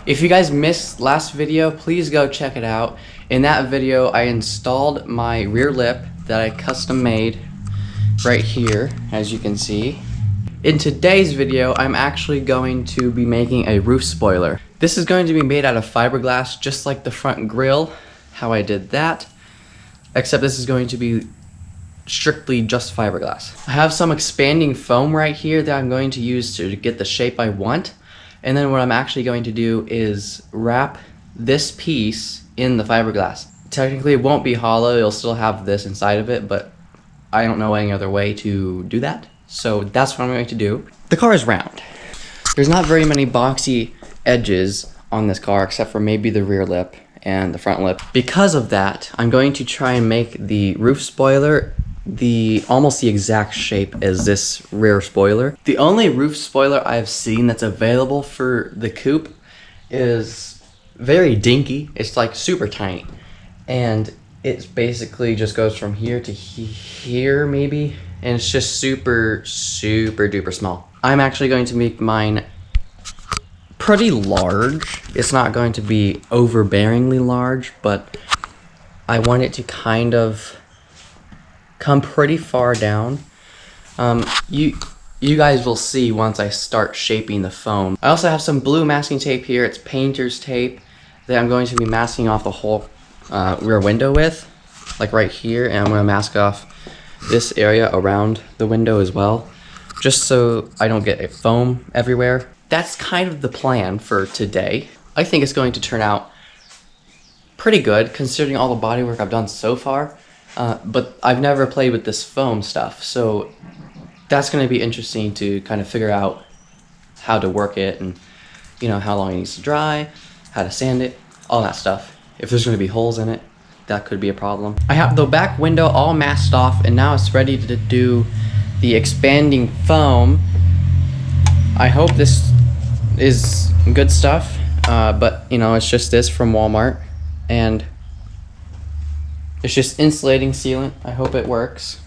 If you guys missed last video, please go check it out. In that video, I installed my rear lip that I custom made right here, as you can see. In today's video, I'm actually going to be making a roof spoiler. This is going to be made out of fiberglass, just like the front grille, how I did that, except this is going to be strictly just fiberglass. I have some expanding foam right here that I'm going to use to get the shape I want. And then what I'm actually going to do is wrap this piece in the fiberglass. Technically it won't be hollow, it'll still have this inside of it, but I don't know any other way to do that. So that's what I'm going to do. The car is round. There's not very many boxy edges on this car except for maybe the rear lip and the front lip. Because of that, I'm going to try and make the roof spoiler almost the exact shape as this rear spoiler. The only roof spoiler I've seen that's available for the coupe is very dinky. It's like super tiny, and it basically just goes from here to here maybe, and it's just super duper small. I'm actually going to make mine pretty large. It's not going to be overbearingly large, but I want it to kind of come pretty far down. You guys will see once I start shaping the foam. I also have some blue masking tape here. It's painter's tape that I'm going to be masking off the whole rear window with, like right here, and I'm going to mask off this area around the window as well, just so I don't get foam everywhere. That's kind of the plan for today. I think it's going to turn out pretty good considering all the bodywork I've done so far. But I've never played with this foam stuff, so that's going to be interesting to kind of figure out how to work it, and you know, how long it needs to dry, how to sand it, all that stuff. If there's going to be holes in it, that could be a problem. I have the back window all masked off, and now it's ready to do the expanding foam. I hope this is good stuff, but you know, it's just this from Walmart, and it's just insulating sealant. I hope it works.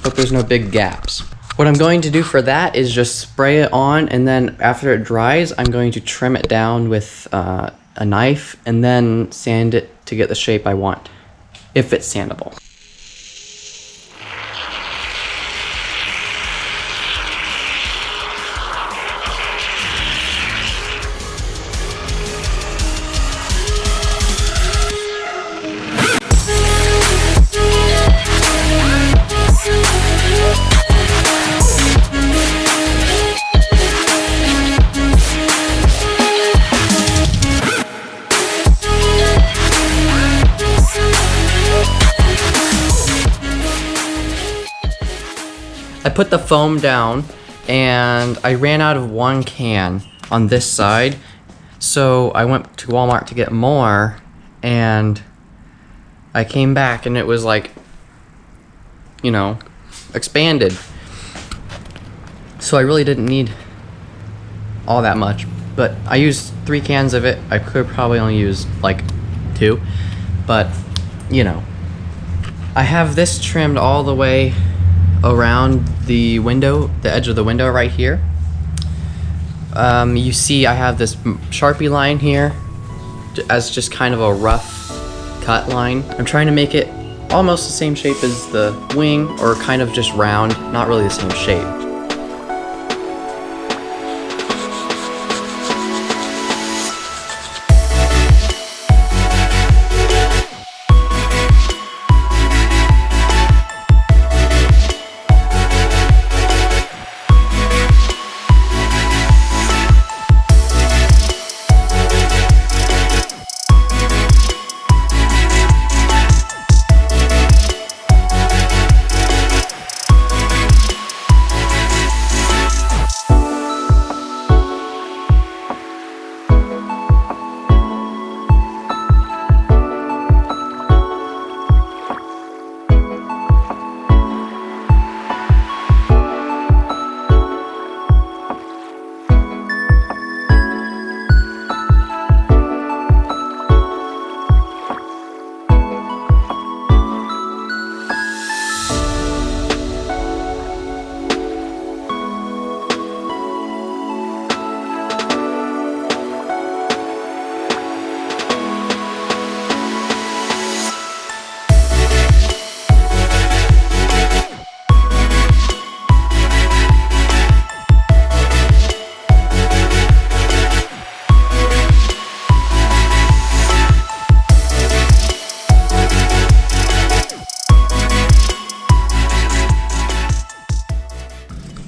Hope there's no big gaps. What I'm going to do for that is just spray it on, and then after it dries, I'm going to trim it down with a knife and then sand it to get the shape I want, if it's sandable. I put the foam down, and I ran out of one can on this side, so I went to Walmart to get more, and I came back and it was like, you know, expanded. So I really didn't need all that much, but I used 3 cans of it. I could probably only use like 2, but you know. I have this trimmed all the way around the window, the edge of the window right here. You see I have this Sharpie line here as just kind of a rough cut line. I'm trying to make it almost the same shape as the wing, or kind of just round, not really the same shape.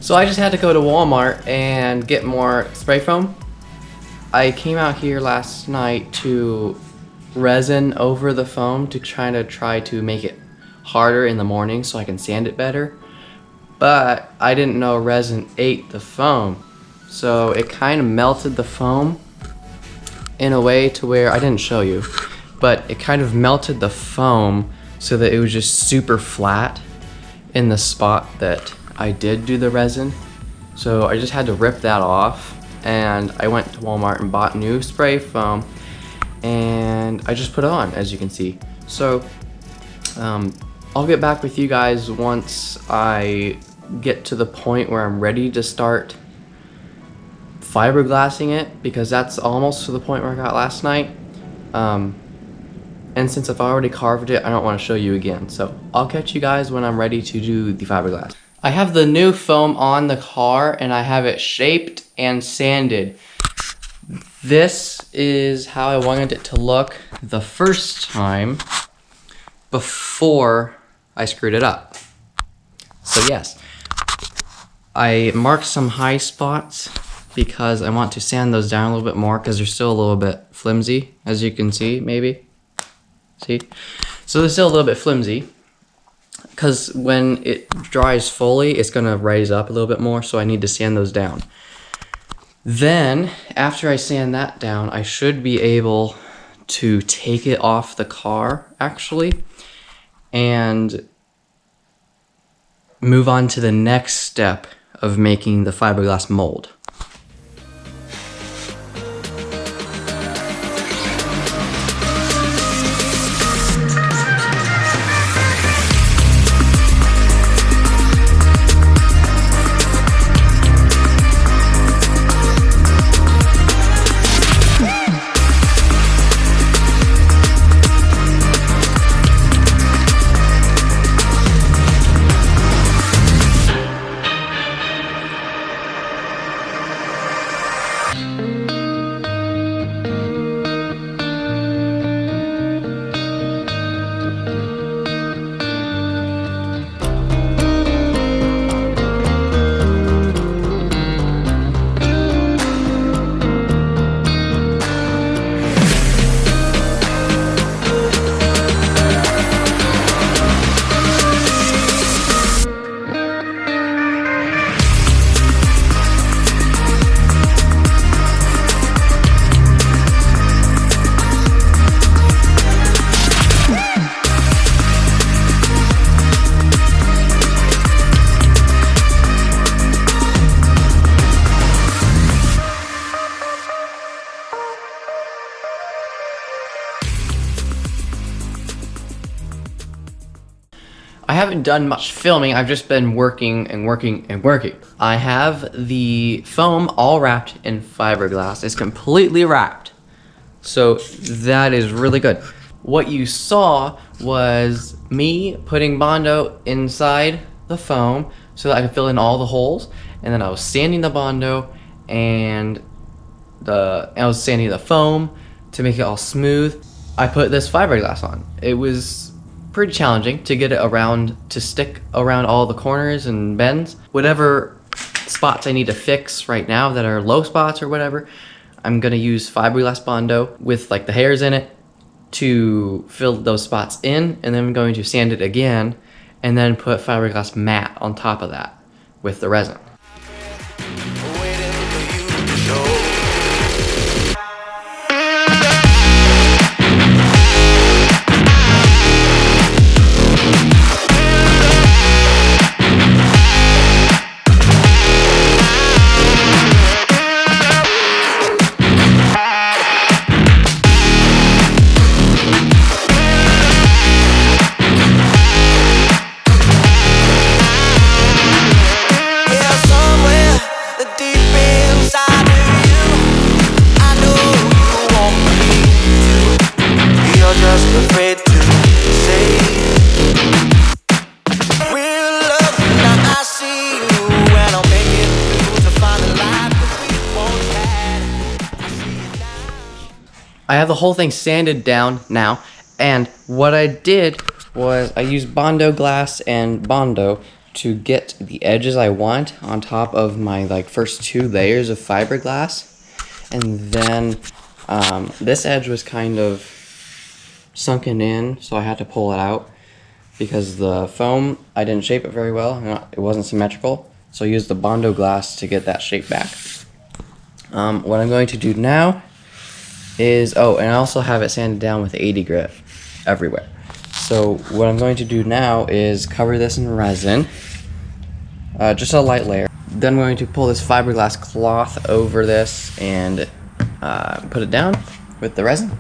So I just had to go to Walmart and get more spray foam. I came out here last night to resin over the foam to try to make it harder in the morning so I can sand it better. But I didn't know resin ate the foam. So it kind of melted the foam in a way to where, I didn't show you, but it kind of melted the foam so that it was just super flat in the spot that I did do the resin. So I just had to rip that off, and I went to Walmart and bought new spray foam, and I just put it on, as you can see. So I'll get back with you guys once I get to the point where I'm ready to start fiberglassing it, because that's almost to the point where I got last night. And since I've already carved it, I don't want to show you again. So I'll catch you guys when I'm ready to do the fiberglass. I have the new foam on the car and I have it shaped and sanded. This is how I wanted it to look the first time before I screwed it up. So yes, I marked some high spots because I want to sand those down a little bit more because they're still a little bit flimsy, as you can see, maybe. See? So they're still a little bit flimsy because when it dries fully, it's gonna raise up a little bit more, so I need to sand those down. Then, after I sand that down, I should be able to take it off the car, actually, and move on to the next step of making the fiberglass mold. I haven't done much filming, I've just been working and working and working. I have the foam all wrapped in fiberglass. It's completely wrapped. So that is really good. What you saw was me putting Bondo inside the foam so that I could fill in all the holes, and then I was sanding the Bondo and I was sanding the foam to make it all smooth. I put this fiberglass on. It was pretty challenging to get it around, to stick around all the corners and bends. Whatever spots I need to fix right now that are low spots or whatever, I'm gonna use fiberglass Bondo with like the hairs in it to fill those spots in, and then I'm going to sand it again and then put fiberglass matte on top of that with the resin. I have the whole thing sanded down now, and what I did was I used Bondo glass and Bondo to get the edges I want on top of my like first 2 layers of fiberglass, and then this edge was kind of sunken in, so I had to pull it out because the foam, I didn't shape it very well, it wasn't symmetrical, so I used the Bondo glass to get that shape back. What I'm going to do now is, oh, and I also have it sanded down with 80 grit everywhere. So what I'm going to do now is cover this in resin, just a light layer. Then I'm going to pull this fiberglass cloth over this and put it down with the resin.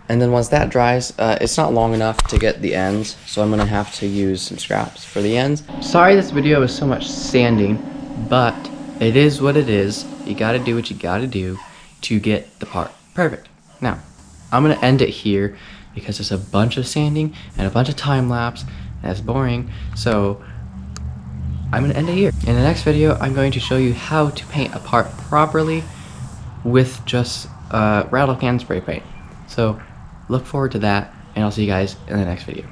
And then once that dries, it's not long enough to get the ends, so I'm going to have to use some scraps for the ends. Sorry this video is so much sanding, but it is what it is. You gotta do what you gotta do to get the part perfect. Now, I'm gonna end it here because there's a bunch of sanding and a bunch of time lapse, and that's boring, so I'm gonna end it here. In the next video, I'm going to show you how to paint a part properly with just rattle can spray paint. So look forward to that, and I'll see you guys in the next video.